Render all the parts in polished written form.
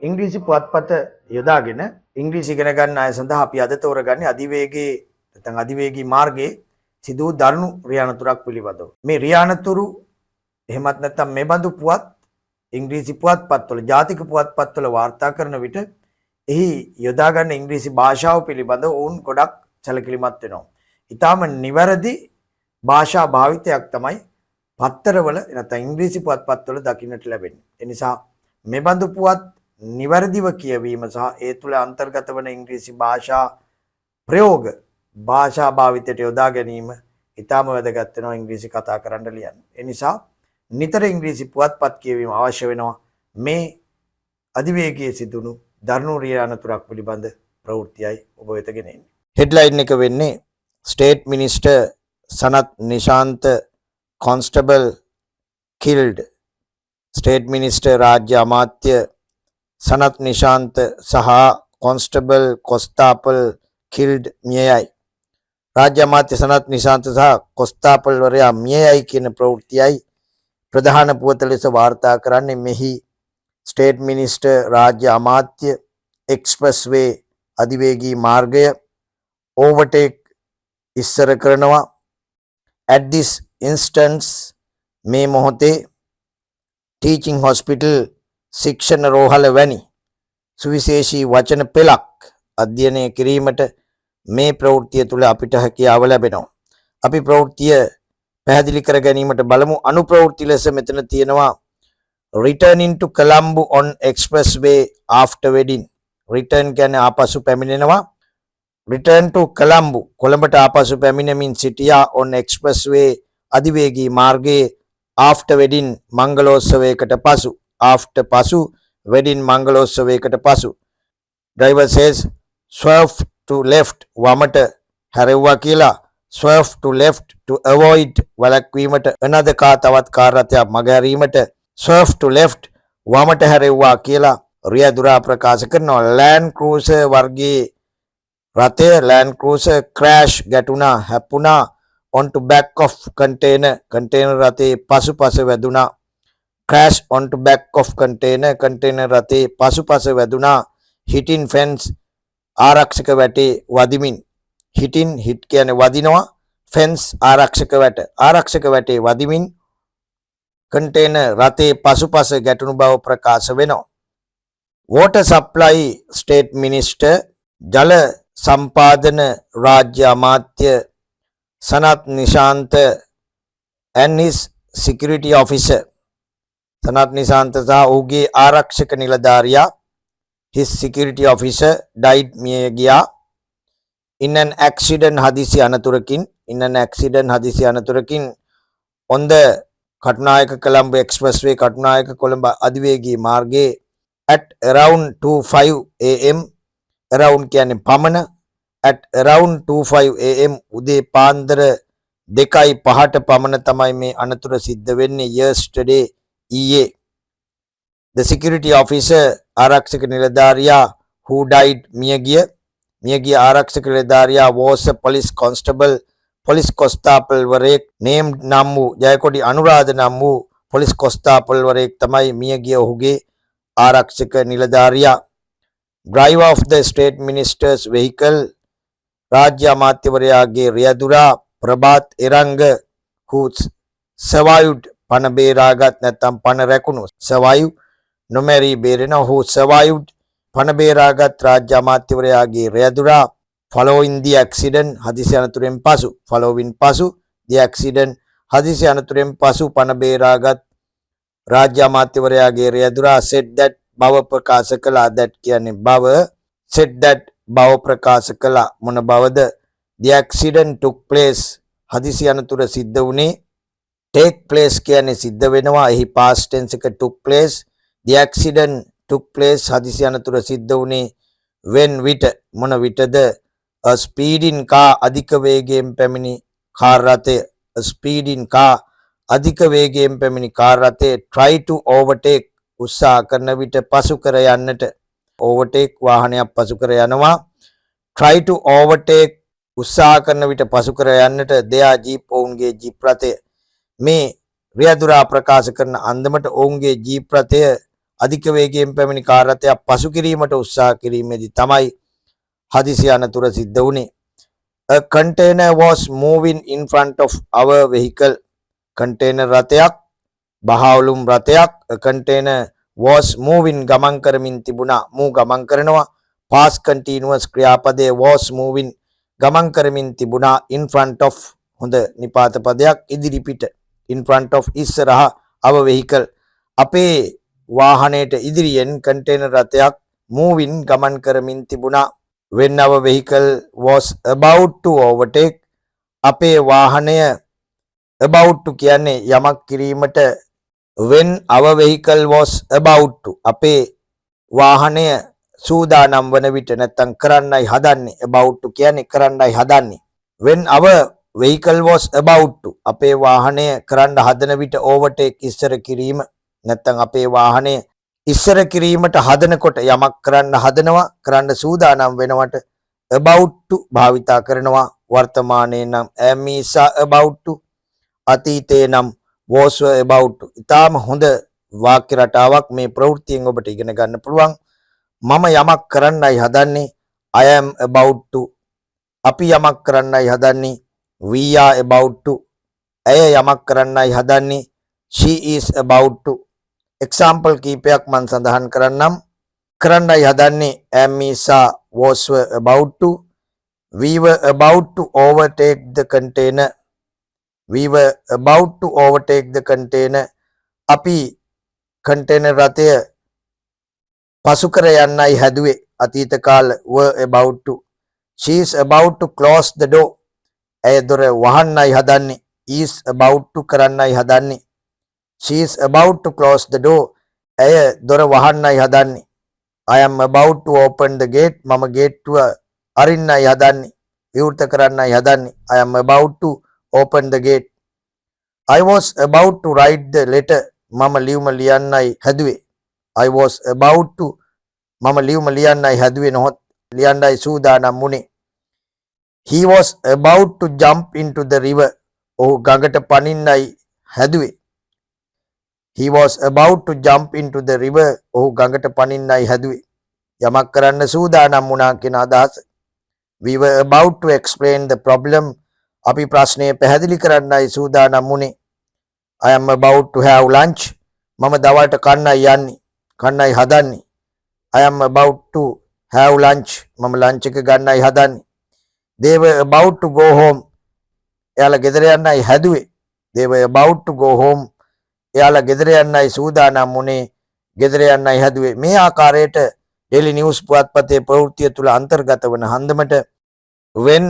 ඉංග්‍රීසි පුවත්පත යොදාගෙන ඉංග්‍රීසි ඉගෙන ගන්න අය සඳහා අපි අද තෝරගන්නේ අධිවේගී නැත්නම් අධිවේගී මාර්ගයේ සිදු වූ දරුණු රියානතුරක් පිළිබඳව. මේ රියානතුරු එහෙමත් නැත්නම් මේ බඳු පුවත් ඉංග්‍රීසි පුවත්පත්වල ජාතික පුවත්පත්වල වාර්තා කරන විට එහි යොදා ගන්න ඉංග්‍රීසි භාෂාව පිළිබඳව වුන් ගොඩක් සැලකිලිමත් වෙනවා. ඊටාම නිවැරදි භාෂා භාවිතයක් තමයි පත්තරවල නැත්නම් ඉංග්‍රීසි පුවත්පත්වල දකින්නට ලැබෙන්නේ. ඒ නිසා මේ බඳු පුවත් නිවැරදිව කියවීම සහ ඒ තුළ අන්තර්ගත වන ඉංග්‍රීසි භාෂා ප්‍රයෝග භාෂා භාවිතයට යොදා ගැනීම ඉතාම වැදගත් වෙනවා ඉංග්‍රීසි කතා කරන්න ලියන්න. ඒ නිසා නිතර ඉංග්‍රීසි පුවත්පත් කියවීම අවශ්‍ය වෙනවා මේ අධිවේගයේ සිදුණු දරුණු රියානතුරක් පිළිබඳ ප්‍රවෘත්තියයි ඔබ වෙත ගෙන එන්නේ. හෙඩ්ලයින් එක වෙන්නේ state minister Sanath Nishantha constable killed. State minister රාජ්‍ය අමාත්‍ය සනත් නිශාන්ත සහ කොන්ස්ටබල් කොස්තාපල් කිල්ඩ් මියයි. රාජ්‍ය අමාත්‍ය සනත් නිශාන්ත සහ කොස්තාපල් වරයා මියයි කියන ප්‍රවෘත්තියයි ප්‍රධාන පුවත ලෙස වාර්තා කරන්නේ. මෙහි ස්ටේට් මිනිස්ටර් රාජ්‍ය අමාත්‍ය එක්ස්ප්‍රස් වේ අධිවේගී මාර්ගය ඕවර්ටේක් ඉස්සර කරනවා. at this instance මේ මොහොතේ ටීචිං හොස්පිටල් ශික්ෂණ රෝහල වැනි සුවිශේෂී වචන පෙළක් අධ්‍යයනය කිරීමට මේ ප්‍රවෘත්තිය තුළ අපිට හැකියාව ලැබෙනවා. අපි ප්‍රවෘත්තිය පැහැදිලි කර ගැනීමට බලමු. අනුප්‍රවෘත්ති ලෙස මෙතන තියෙනවා returning to Colombo on expressway after wedding. return කියන්නේ ආපසු පැමිණෙනවා. return to Colombo කොළඹට ආපසු පැමිණෙමින් සිටියා on expressway අධිවේගී මාර්ගයේ after wedding මංගලෝත්සවයකට පසු. after පසු wedding මංගලෝත්සවයකට පසු. driver says swerve to left වමට හැරෙව්වා කියලා. swerve to left to avoid වළක්වීමට another car තවත් කාර් රථයක් මගහැරීමට swerve to left වමට හැරෙව්වා කියලා රියදුරා ප්‍රකාශ කරනවා. land cruiser වර්ගයේ රථය land cruiser crash ගැටුණා හැප්පුණා onto back of container රථයේ පසුපස වැදුණා. crash onto back of container රථයේ පසුපස වැදුණා. hitting fence ආරක්ෂක වැටේ වදිමින්. hitting hit කියන්නේ වදිනවා. fence ආරක්ෂක වැටේ වදිමින් container රථයේ පසුපස ගැටුණු බව ප්‍රකාශ වෙනවා. water supply state minister ජල සම්පාදන රාජ්‍ය අමාත්‍ය Sanath Nishantha and his security officer Sanath Nishantha සහ ඔහුගේ ආරක්ෂක නිලධාරියා his security officer died මිය ගියා in an accident හදිසි අනතුරකින් on the Katunayake Colombo expressway Katunayake Colombo අධිවේගී මාර්ගයේ at around 2:05 am around කියන්නේ පමණ at around 2:05 am උදේ පාන්දර 2:05ට පමණ තමයි මේ අනතුර සිද්ධ වෙන්නේ. yesterday ඊයේ. the security officer ආරක්ෂක නිලධාරියා who died මියගිය ආරක්ෂක නිලධාරියා was a police constable police constable වරයෙක් named නම් වූ ජයකොඩි අනුරාධ නම් වූ police constable වරයෙක් තමයි මියගිය ඔහුගේ ආරක්ෂක නිලධාරියා. driver of the state minister's vehicle රාජ්‍ය අමාත්‍යවරයාගේ රියදුරා ප්‍රභාත් එරංග who survived පණ බේරාගත් නැත්නම් පණ රැකුණු survive නොමැරී බේරෙන who survived පණ බේරාගත් රාජ්‍ය අමාත්‍යවරයාගේ රියදුරා following the accident හදිසි අනතුරෙන් පසු the accident හදිසි අනතුරෙන් පසු පණ බේරාගත් රාජ්‍ය අමාත්‍යවරයාගේ රියදුරා said that බව ප්‍රකාශ කළා. that කියන්නේ බව said that බව ප්‍රකාශ කළා. මොන බවද? the accident took place හදිසි අනතුර සිද්ධ වුණේ. take place කියන්නේ සිද්ධ වෙනවා. එහි past tense එක took place. the accident took place හදිසි අනතුර සිද්ධ වුණේ when විට මොන විටද? a speeding car අධික වේගයෙන් පැමිණි කාර් රථය. a speeding car අධික වේගයෙන් පැමිණි කාර් රථය try to overtake උත්සාහ කරන විට පසු කර යන්නට. overtake වාහනයක් පසු කර යනවා. try to overtake උත්සාහ කරන විට පසු කර යන්නට their jeep ඔවුන්ගේ ජීප් රථය. මේ රියදුරා ප්‍රකාශ කරන අන්දමට ඔවුන්ගේ ජීප් රථය අධික වේගයෙන් පැමිණි කාර් රථයක් පසු කිරීමට උත්සාහ කිරීමේදී තමයි හදිසි අනතුර සිද්ධ වුණේ. A container was moving in front of our vehicle. container රථයක් බහවුලුම් රථයක් a container was moving ගමන් කරමින් තිබුණා. මූ ගමන් කරනවා. past continuous ක්‍රියාපදයේ was moving ගමන් කරමින් තිබුණා. in front of හොඳ නිපාත පදයක් ඉදිරි පිට. in front of ඉස්සරහා our vehicle අපේ වාහනයට ඉදිරියෙන් container රථයක් moving ගමන් කරමින් තිබුණා. when our vehicle was about to overtake අපේ වාහනය about to කියන්නේ යමක් කිරීමට when our vehicle was about to අපේ වාහනය සූදානම් වන විට නැත්තම් කරන්නයි හදන්නේ about to කියන්නේ කරන්නයි හදන්නේ when our vehicle was about to අපේ වාහනය කරන්න හදන විට overtake ඉස්සර කිරීම නැත්තම් අපේ වාහනය ඉස්සර කිරීමට හදනකොට යමක් කරන්න හදනවා කරන්න සූදානම් වෙනවට about to භාවිතා කරනවා වර්තමානයේ නම් am is about to අතීතයේ නම් was about to ඊටාම හොඳ වාක්‍ය රටාවක් මේ ප්‍රවෘත්තියෙන් ඔබට ඉගෙන ගන්න පුළුවන් මම යමක් කරන්නයි හදන්නේ I am about to අපි යමක් කරන්නයි හදන්නේ we are about to ඇය යමක් කරන්නයි හදන්නේ she is about to example කීපයක් මම සඳහන් කරන්නම් කරන්නයි හදන්නේ am is was about to we were about to overtake the container we were about to overtake the container අපි container රථය පසු කර යන්නයි හැදුවේ අතීත කාල were about to she is about to close the door ඇය දොර වහන්නයි හදන්නේ is about to කරන්නයි හදන්නේ she is about to close the door ඇය දොර වහන්නයි හදන්නේ I am about to open the gate මම ගේට්ටුව අරින්නයි හදන්නේ විවෘත කරන්නයි හදන්නේ I am about to open the gate I was about to write the letter මම ලියුම ලියන්නයි හැදුවේ I was about to මම ලියුම ලියන්නයි හැදුවේ නොහොත් ලියන්නයි සූදානම් වුණේ he was about to jump into the river ඔහු ගඟට පනින්නයි හැදුවේ he was about to jump into the river ඔහු ගඟට පනින්නයි හැදුවේ යමක් කරන්න සූදානම් වුණා කියන අදහස we were about to explain the problem අපි ප්‍රශ්නය පැහැදිලි කරන්නයි සූදානම් වුණේ I am about to have lunch මම දවල්ට කන්නයි යන්නේ කන්නයි හදන්නේ I am about to have lunch මම ලන්ච් එක ගන්නයි හදන්නේ they were about to go home එයාලා ගෙදර යන්නයි හැදුවේ they were about to go home එයාලා ගෙදර යන්නයි සූදානම් වුණේ ගෙදර යන්නයි හැදුවේ මේ ආකාරයට daily news පුවත්පතේ ප්‍රවෘත්තිය තුල අන්තර්ගත වන හන්දමට when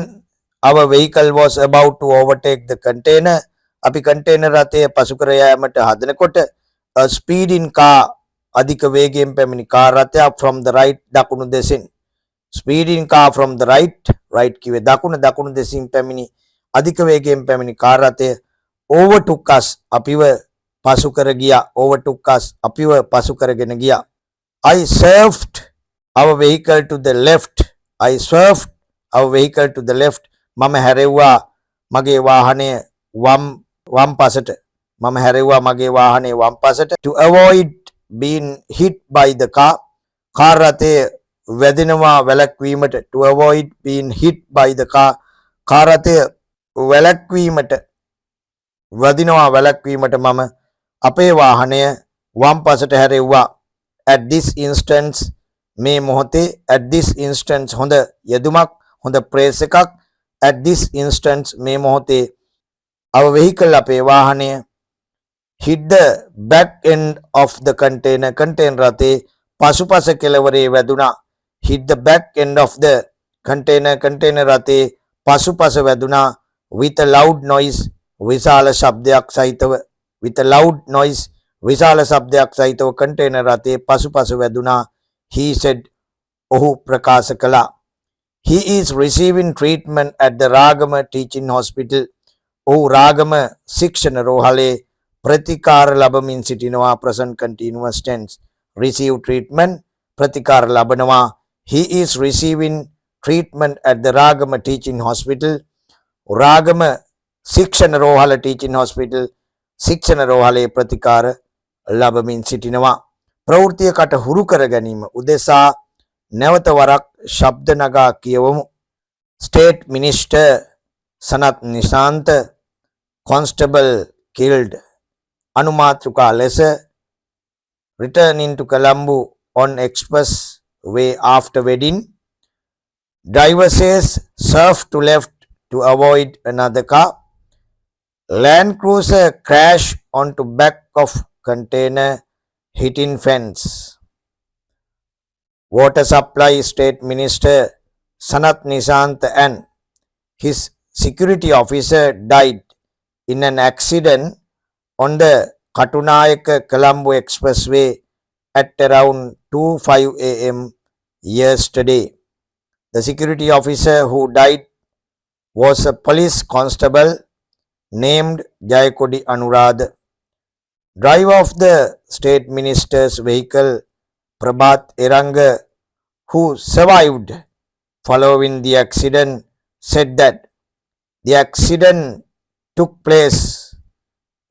our vehicle was about to overtake the container අපි container රථය පසු කර යාමට හදනකොට a speeding car අධික වේගයෙන් පැමිණි කාර් රථයක් from the right දකුණු දෙසින් speeding car from the right කිව්වේ දකුණු දෙසින් පැමිණි අධික වේගයෙන් පැමිණි කාර් රථය overtook us අපිව පසු කර ගියා overtook us අපිව පසු කරගෙන ගියා I swerved our vehicle to the left I swerved our vehicle to the left මම හැරෙව්වා මගේ වාහනය වම් පසට මම හැරෙව්වා මගේ වාහනය වම් පසට to avoid being hit by the car car රථය වැදෙනවා වැළැක්වීමට to avoid being hit by the car car රථය වැළැක්වීමට වදිනවා වැළැක්වීමට මම අපේ වාහනය වම් පසට හැරෙව්වා at this instance මේ මොහොතේ at this instance හොඳ යෙදුමක් හොඳ ප්‍රේස් එකක් at this instance මේ මොහොතේ our vehicle අපේ වාහනය hit the back end of the container රථේ පසුපස කෙළවරේ වැදුනා hit the back end of the container රථේ පසුපස වැදුනා with a loud noise විශාල ශබ්දයක් සහිතව with a loud noise විශාල ශබ්දයක් සහිතව container රථේ පසුපස වැදුනා he said ඔහු ප්‍රකාශ කළා he is receiving treatment at the Ragama teaching hospital ඔහු රාගම ශික්ෂණ රෝහලේ ප්‍රතිකාර ලබමින් සිටිනවා present continuous tense receive treatment ප්‍රතිකාර ලබනවා he is receiving treatment at the Ragama teaching hospital Ragama ශික්ෂණ රෝහල teaching hospital ශික්ෂණ රෝහලේ ප්‍රතිකාර ලබමින් සිටිනවා ප්‍රවෘත්තියකට හුරු කර ගැනීම උදෙසා නැවත වරක් ශබ්ද නගා කියවමු. State Minister Sanath Nisantha, Constable killed. අනුමාත්‍රිකා ලෙස returning to Colombo on express way after wedding. Driver says surf to left to avoid another car. Land Cruiser crash onto back of container hitting fence. Water Supply State Minister Sanath Nisantha and his security officer died in an accident on the Katunayaka Colombo Expressway at around 2:05 a.m. yesterday. The security officer who died was a police constable named Jayakodi Anuradha. Driver of the state minister's vehicle, Prabhat Eranga, who survived following the accident, said that the accident took place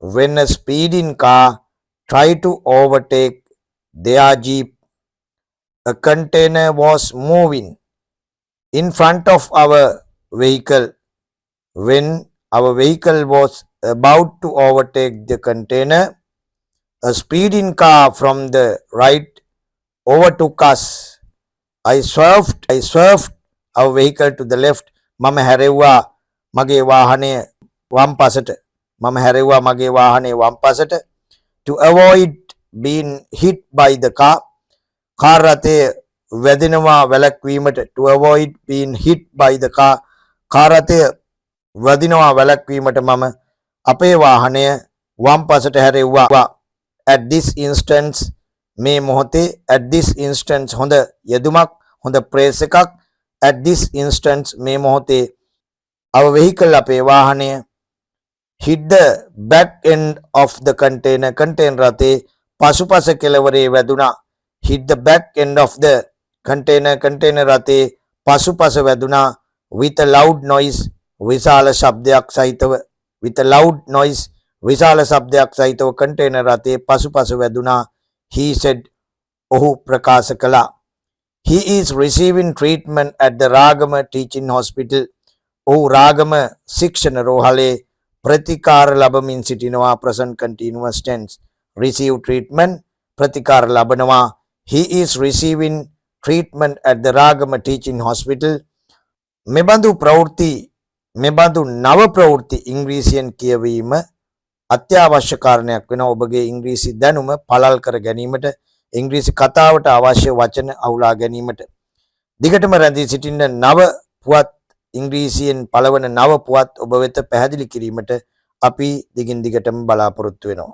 when a speeding car tried to overtake their jeep. A container was moving in front of our vehicle. When our vehicle was about to overtake the container, a speeding car from the right overtook us. I swerved our vehicle to the left. මම හැරෙව්වා මගේ වාහනය වම් පසට. To avoid being hit by the car. Car රථය වැදෙනවා වැළැක්වීමට. To avoid being hit by the car. Car රථය වැදිනවා වැළැක්වීමට මම අපේ වාහනය වම් පසට හැරෙව්වා. At this instance මේ මොහොතේ at this instance හොඳ යෙදුමක් හොඳ ප්‍රේස් එකක්. At this instance මේ මොහොතේ our vehicle අපේ වාහනය hit the back end of the container. container රථේ පසුපස කෙළවරේ වැදුනා. hit the back end of the container රථේ පසුපස වැදුනා. with a loud noise විශාල ශබ්දයක් සහිතව. with a loud noise විශාල ශබ්දයක් සහිතව container රථේ පසුපස වැදුනා. he said ඔහු ප්‍රකාශ කළා. he is receiving treatment at the Ragama teaching hospital. ඔහු රාගම ශික්ෂණ රෝහලේ ප්‍රතිකාර ලබමින් සිටිනවා. present continuous tense. receive treatment ප්‍රතිකාර ලබනවා. he is receiving treatment at the Ragama teaching hospital. මෙබඳු නව ප්‍රවෘත්ති ඉංග්‍රීසියෙන් කියවීම අත්‍යවශ්‍ය කාරණයක් වෙනවා ඔබගේ ඉංග්‍රීසි දැනුම පළල් කර ගැනීමට, ඉංග්‍රීසි කතාවට අවශ්‍ය වචන අහුලා ගැනීමට. දිගටම රැඳී සිටින්න නව පුවත් ඉංග්‍රීසියෙන් පළවන නව පුවත් ඔබ වෙත පැහැදිලි කිරීමට අපි දිගින් දිගටම බලාපොරොත්තු වෙනවා.